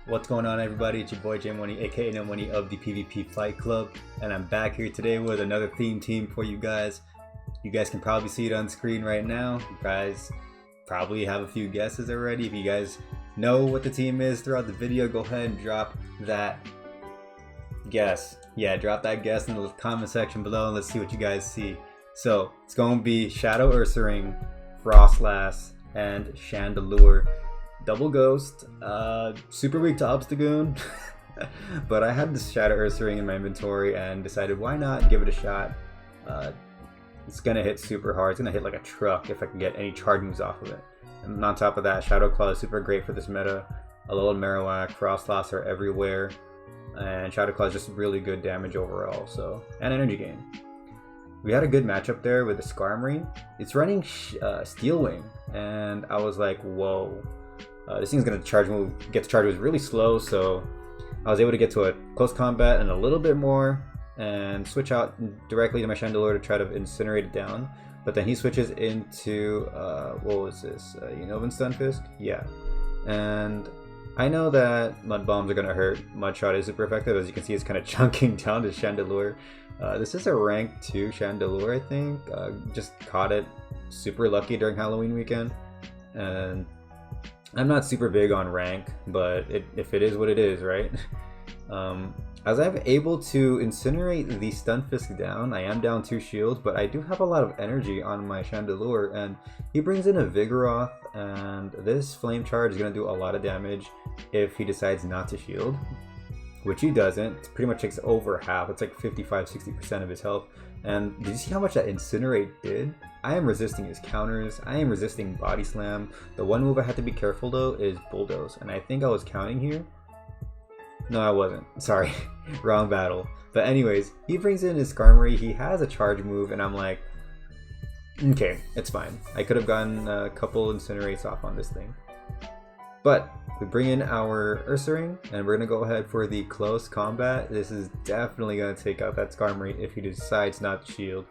What's going on, everybody? It's your boy YaboiJmoney, aka No Money of the PvP Fight Club, and I'm back here today with another theme team for you guys. You guys can probably see it on screen right now. You guys probably have a few guesses already. If you guys know what the team is throughout the video, go ahead and drop that guess. Yeah, drop that guess in the comment section below and let's see what you guys see. So it's going to be Shadow Ursaring, Frostlass, and Chandelure. Double Ghost, super weak to Obstagoon, but I had this Shadow Ursaring in my inventory and decided why not give it a shot. It's gonna hit super hard. It's gonna hit like a truck if I can get any charge moves off of it. And on top of that, Shadow Claw is super great for this meta. Alolan Marowak, Frostlass are everywhere, and Shadow Claw is just really good damage overall. So, and energy gain. We had a good matchup there with the Skarmory. It's running Steel Wing, and I was like, whoa. This thing's gonna get to charge moves really slow, so I was able to get to a close combat and a little bit more and switch out directly to my Chandelure to try to incinerate it down. But then he switches into, what was this, Unova Stunfisk? Yeah. And I know that Mud Bombs are gonna hurt. Mud Shot is super effective. As you can see, it's kind of chunking down to Chandelure. This is a rank 2 Chandelure, I think. Just caught it super lucky during Halloween weekend. And I'm not super big on rank, but if it is what it is, right? As I'm able to incinerate the Stunfisk down, I am down 2 shields, but I do have a lot of energy on my Chandelure, and he brings in a Vigoroth, and this Flame Charge is going to do a lot of damage if he decides not to shield, which he doesn't. It pretty much takes over half. It's like 55-60% of his health. And did you see how much that Incinerate did? I am resisting his counters. I am resisting Body Slam. The one move I have to be careful though is Bulldoze, and I think I was counting here. No, I wasn't. Sorry, wrong battle. But anyways, he brings in his Skarmory. He has a charge move, and I'm like, okay, it's fine. I could have gotten a couple Incinerates off on this thing. But we bring in our Ursaring, and we're going to go ahead for the close combat. This is definitely going to take out that Skarmory if he decides not to shield.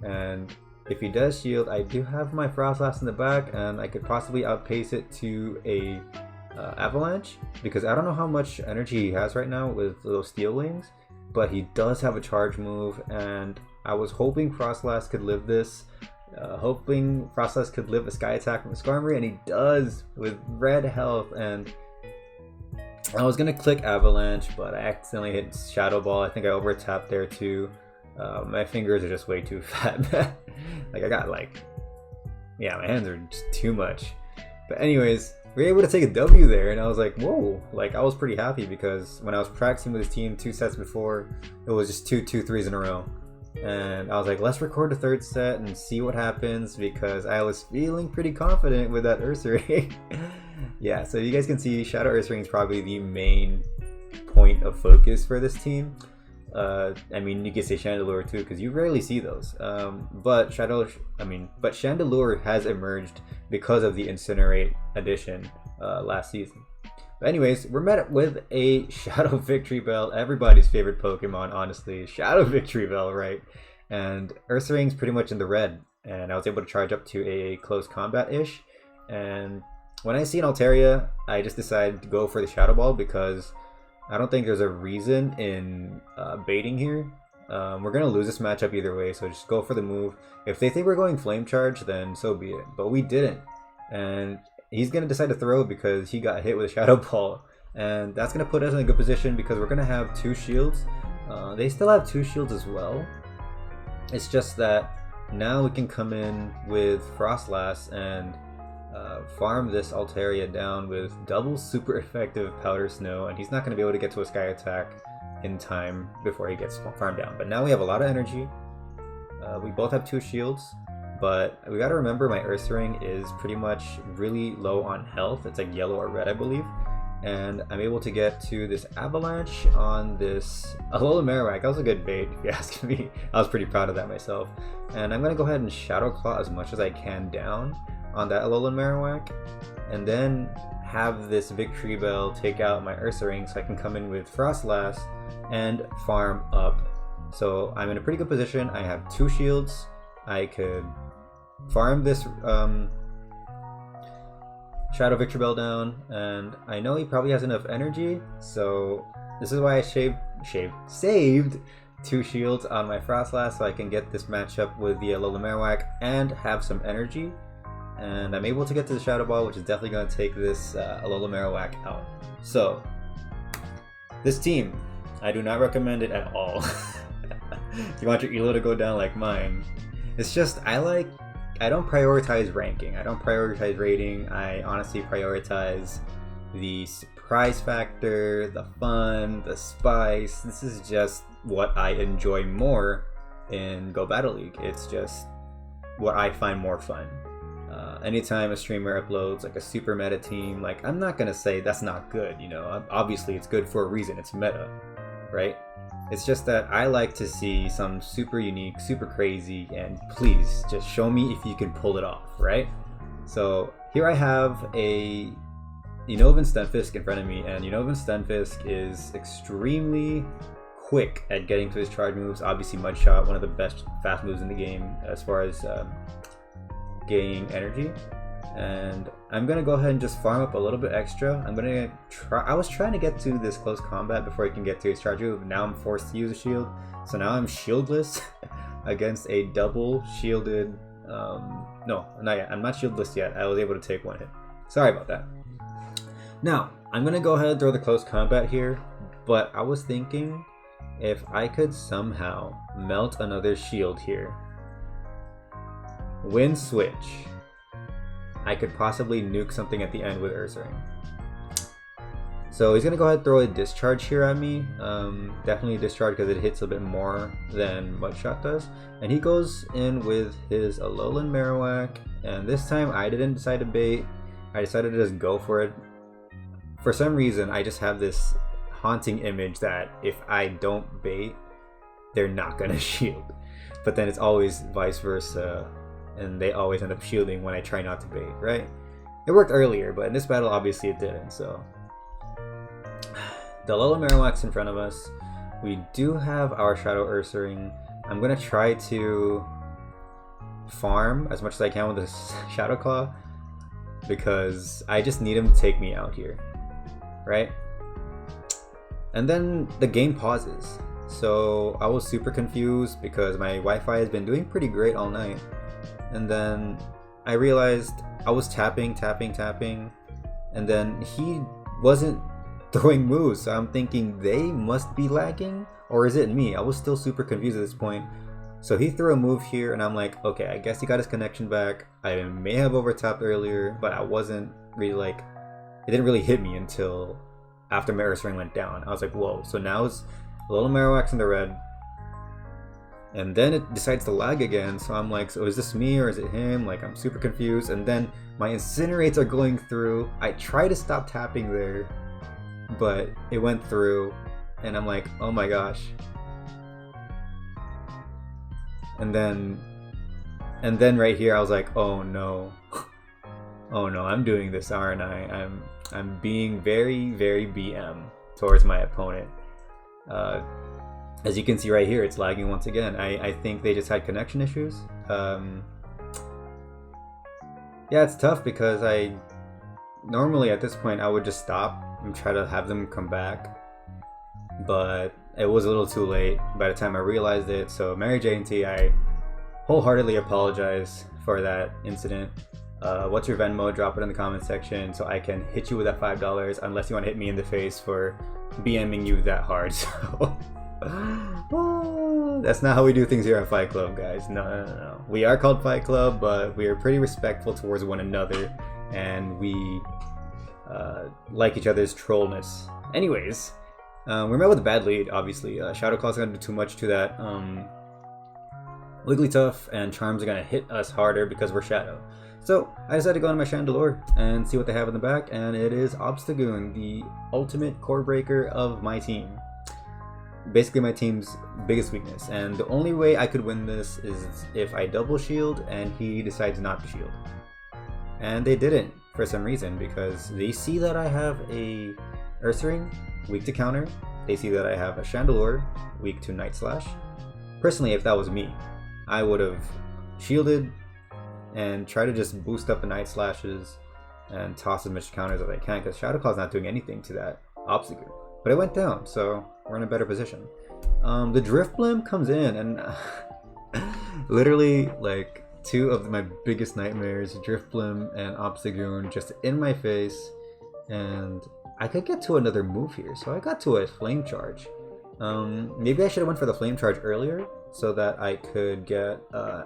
And if he does shield, I do have my Frostlass in the back, and I could possibly outpace it to a Avalanche, because I don't know how much energy he has right now with those Steel Wings, but he does have a charge move, and I was hoping Frostlass could live this. Hoping Frostlass could live a Sky Attack from the Skarmory, and he does with red health. And I was gonna click Avalanche, but I accidentally hit Shadow Ball. I think I over tapped there too. My fingers are just way too fat. Like I got yeah, my hands are just too much. But anyways, we were able to take a W there, and I was like, whoa! Like I was pretty happy because when I was practicing with his team 2 sets before, it was just 2-2-3s in a row. And I was like, let's record the 3rd set and see what happens, because I was feeling pretty confident with that Ursaring. Yeah, so you guys can see Shadow Ursaring is probably the main point of focus for this team. I mean, you can say Chandelure too, because you rarely see those. But Chandelure has emerged because of the Incinerate addition last season. But anyways, we're met with a Shadow Victreebel, everybody's favorite Pokemon, honestly. Shadow Victreebel, right? And Ursaring's pretty much in the red, and I was able to charge up to a close combat-ish. And when I see an Altaria, I just decided to go for the Shadow Ball, because I don't think there's a reason in baiting here. We're going to lose this matchup either way, so just go for the move. If they think we're going Flame Charge, then so be it. But we didn't. And he's going to decide to throw because he got hit with a Shadow Ball. And that's going to put us in a good position because we're going to have 2 shields. They still have 2 shields as well. It's just that now we can come in with Frostlass and farm this Altaria down with double super effective Powder Snow. And he's not going to be able to get to a Sky Attack in time before he gets farmed down. But now we have a lot of energy. We both have 2 shields. But we gotta remember my Ursaring is pretty much really low on health. It's like yellow or red, I believe. And I'm able to get to this Avalanche on this Alolan Marowak. That was a good bait, if you ask me. I was pretty proud of that myself. And I'm gonna go ahead and Shadow Claw as much as I can down on that Alolan Marowak. And then have this Victreebel take out my Ursaring so I can come in with Frostlass and farm up. So I'm in a pretty good position. I have 2 shields. I could farm this Shadow Victory Bell down, and I know he probably has enough energy, so this is why I saved 2 shields on my Frostlass so I can get this matchup with the Alola Marowak and have some energy. And I'm able to get to the Shadow Ball, which is definitely going to take this Alola Marowak out. So, this team, I do not recommend it at all. If you want your elo to go down like mine, it's just I don't prioritize ranking. I don't prioritize rating. I honestly prioritize the surprise factor, the fun, the spice. This is just what I enjoy more in Go Battle League. It's just what I find more fun. Anytime a streamer uploads like a super meta team, like I'm not gonna say that's not good, you know. Obviously it's good for a reason, it's meta, right? It's just that I like to see some super unique, super crazy, and please just show me if you can pull it off, right? So here I have a Unova Stunfisk in front of me, and Unova Stunfisk is extremely quick at getting to his charge moves. Obviously Mudshot, one of the best fast moves in the game as far as gaining energy. And I'm gonna go ahead and just farm up a little bit extra. I was trying to get to this close combat before he can get to his charge move. Now I'm forced to use a shield, so now I'm shieldless against a double shielded no, not yet. I'm not shieldless yet. I was able to take one hit. Sorry about that. Now I'm gonna go ahead and throw the close combat here, but I was thinking if I could somehow melt another shield here, win switch, I could possibly nuke something at the end with Ursaring. So he's gonna go ahead and throw a discharge here at me. Definitely a discharge because it hits a bit more than Mudshot does. And he goes in with his Alolan Marowak, and this time I didn't decide to bait. I decided to just go for it. For some reason, I just have this haunting image that if I don't bait, they're not gonna shield. But then it's always vice versa, and they always end up shielding when I try not to bait, right? It worked earlier, but in this battle, obviously it didn't, so. The Alola Marowak's in front of us. We do have our Shadow Ursaring. I'm gonna try to farm as much as I can with this Shadow Claw, because I just need him to take me out here, right? And then the game pauses. So I was super confused because my Wi-Fi has been doing pretty great all night. And then I realized I was tapping, and then he wasn't throwing moves. So I'm thinking they must be lagging, or is it me? I was still super confused at this point. So he threw a move here, and I'm like, okay, I guess he got his connection back. I may have overtapped earlier, but I wasn't really like, it didn't really hit me until after my Ursaring went down. I was like, whoa. So now it's a little Marowak's in the red. And then it decides to lag again, so I'm like, so is this me or is it him? Like, I'm super confused. And then my Incinerates are going through. I try to stop tapping there, but it went through, and I'm like, oh my gosh. And then right here I was like, oh no. Oh no, I'm doing this, aren't I? I'm being very, very BM towards my opponent. As you can see right here, it's lagging once again. I think they just had connection issues. Yeah, it's tough because normally at this point I would just stop and try to have them come back, but it was a little too late by the time I realized it. So Mary J and T, I wholeheartedly apologize for that incident. What's your Venmo? Drop it in the comment section so I can hit you with that $5, unless you want to hit me in the face for BMing you that hard. So that's not how we do things here at Fight Club, guys. No. We are called Fight Club, but we are pretty respectful towards one another, and we like each other's trollness. Anyways, we're met with a bad lead, obviously. Shadow Claw's gonna do too much to that. Wigglytuff and Charms are gonna hit us harder because we're Shadow. So I decided to go on my Chandelure and see what they have in the back, and it is Obstagoon, the ultimate core breaker of my team. Basically my team's biggest weakness, and the only way I could win this is if I double shield and he decides not to shield. And they didn't for some reason, because they see that I have a Ursaring, weak to counter. They see that I have a Chandelure, weak to Night Slash. Personally, if that was me, I would have shielded and try to just boost up the Night Slashes and toss as much counters as I can, because Shadow Claw's not doing anything to that Obstagoon. But it went down, so we're in a better position. The Drift Blim comes in, and literally, like, two of my biggest nightmares, Drift Blim and Obstagoon, just in my face, and I could get to another move here, so I got to a Flame Charge. Maybe I should have went for the Flame Charge earlier, so that I could get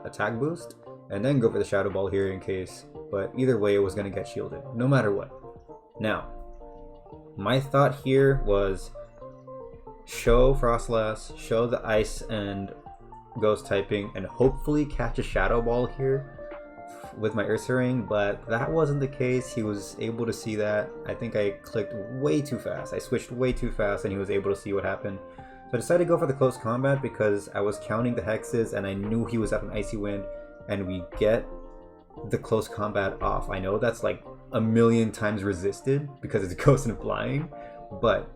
attack boost, and then go for the Shadow Ball here in case, but either way it was going to get shielded, no matter what. Now, my thought here was show Frostlass, show the Ice and Ghost typing, and hopefully catch a Shadow Ball here with my Ursaring, but that wasn't the case. He was able to see that. I think I clicked way too fast. I switched way too fast and he was able to see what happened. So I decided to go for the close combat because I was counting the hexes and I knew he was at an Icy Wind, and we get the close combat off. I know that's like a million times resisted because it's Ghost and Flying, but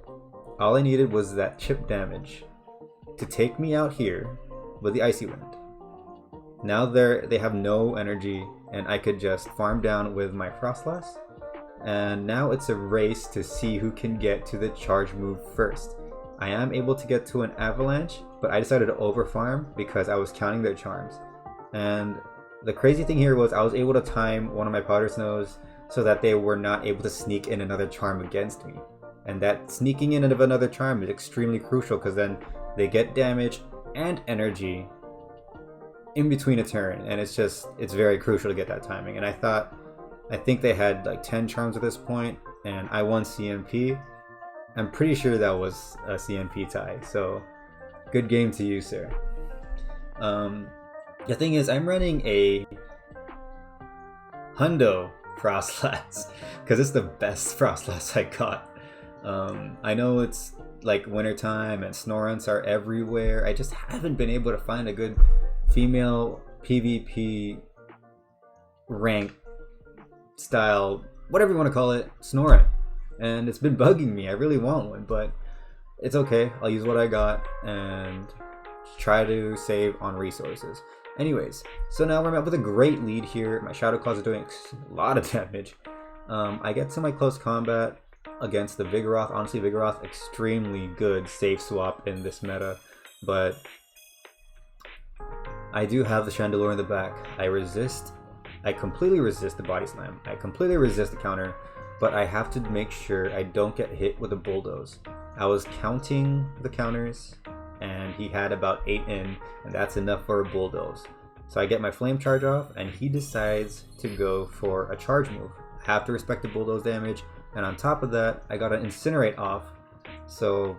all I needed was that chip damage to take me out here with the Icy Wind. Now they have no energy and I could just farm down with my Frostlass, and now it's a race to see who can get to the charge move first. I am able to get to an Avalanche, but I decided to over farm because I was counting their charms. And the crazy thing here was I was able to time one of my Powder Snows so that they were not able to sneak in another charm against me. And that sneaking in of another charm is extremely crucial because then they get damage and energy in between a turn, and it's very crucial to get that timing. And I think they had like 10 charms at this point, and I won CMP. I'm pretty sure that was a CMP tie, so good game to you, sir. The thing is, I'm running a Hundo Frostlass because it's the best Frostlass I got. I know it's like wintertime and Snorunts are everywhere. I just haven't been able to find a good female PvP rank style, whatever you want to call it, Snorunt. And it's been bugging me. I really want one, but it's okay. I'll use what I got and try to save on resources. Anyways, so now we're up with a great lead here. My Shadow Claws are doing a lot of damage. I get to my close combat against the Vigoroth. Honestly, Vigoroth, extremely good safe swap in this meta, but I do have the Chandelure in the back. I completely resist the Body Slam. I completely resist the counter, but I have to make sure I don't get hit with a Bulldoze. I was counting the counters, and he had about 8 in, and that's enough for a Bulldoze. So I get my Flame Charge off, and he decides to go for a charge move. I have to respect the Bulldoze damage, and on top of that, I got an Incinerate off. So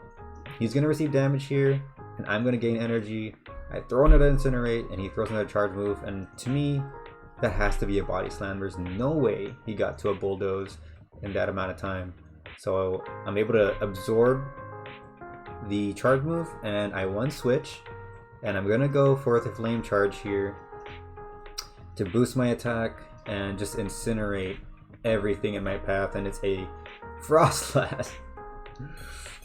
he's going to receive damage here, and I'm going to gain energy. I throw another Incinerate, and he throws another charge move, and to me, that has to be a Body Slam. There's no way he got to a Bulldoze in that amount of time. So I'm able to absorb the charge move, and I one switch, and I'm gonna go for the Flame Charge here to boost my attack and just incinerate everything in my path, and it's a Frostlass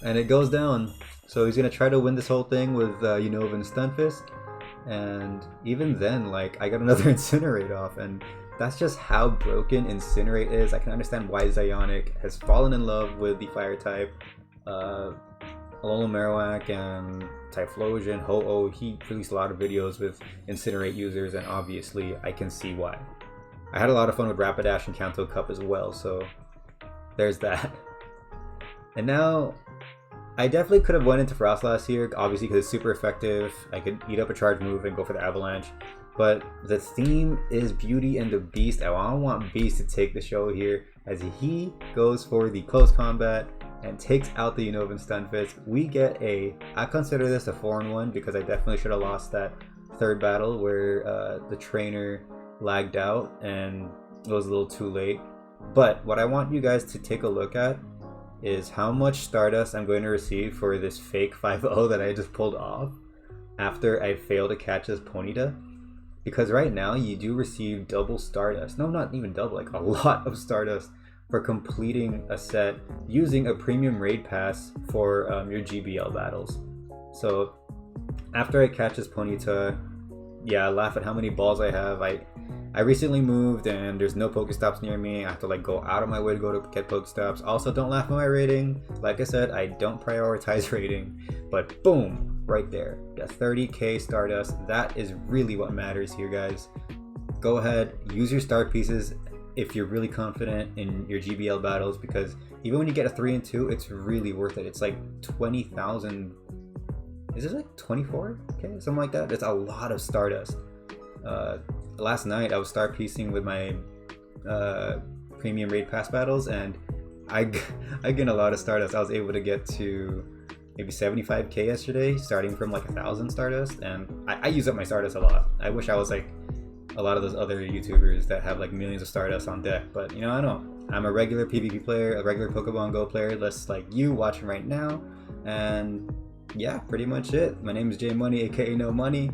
and it goes down. So he's gonna try to win this whole thing with Unova and Stunfisk, and even then, like, I got another Incinerate off, and that's just how broken Incinerate is. I can understand why Zionic has fallen in love with the fire type. Alola Marowak and Typhlosion, Ho-Oh, he released a lot of videos with Incinerate users, and obviously I can see why. I had a lot of fun with Rapidash and Kanto Cup as well, so there's that. And now, I definitely could have went into Frostlass here, obviously because it's super effective. I could eat up a charge move and go for the Avalanche. But the theme is Beauty and the Beast. I want Beast to take the show here as he goes for the close combat and takes out the Unova and Stunfisk. We get I consider this a 4-1 because I definitely should have lost that third battle where the trainer lagged out and it was a little too late. But what I want you guys to take a look at is how much Stardust I'm going to receive for this fake 5-0 that I just pulled off after I failed to catch this Ponyta. Because right now you do receive double Stardust. No, not even double, like a lot of Stardust for completing a set using a premium raid pass for your GBL battles. So after I catch this Ponyta, yeah, I laugh at how many balls I have. I recently moved and there's no Pokestops near me. I have to like go out of my way to go to get Pokestops. Also, don't laugh at my rating. Like I said, I don't prioritize rating, but boom, right there. Got 30k Stardust. That is really what matters here, guys. Go ahead, use your star pieces if you're really confident in your GBL battles, because even when you get a 3 and 2, it's really worth it. It's like 20,000. Is it like 24k? Something like that. That's a lot of Stardust. Last night I was star piecing with my premium raid pass battles, and I get a lot of Stardust. I was able to get to maybe 75k yesterday, starting from like 1,000 Stardust, and I use up my Stardust a lot. I wish I was like a lot of those other YouTubers that have like millions of Stardust on deck, but you know, I don't. I'm a regular PvP player, a regular Pokemon Go player, just like you watching right now, and yeah, pretty much it. My name is YaboiJmoney, aka No Money,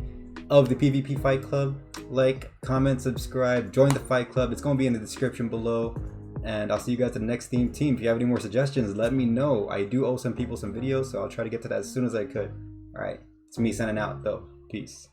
of the PvP Fight Club. Like, comment, subscribe, join the Fight Club. It's going to be in the description below, and I'll see you guys at the next theme team. If you have any more suggestions, let me know. I do owe some people some videos, so I'll try to get to that as soon as I could. Alright, it's me signing out though. Peace.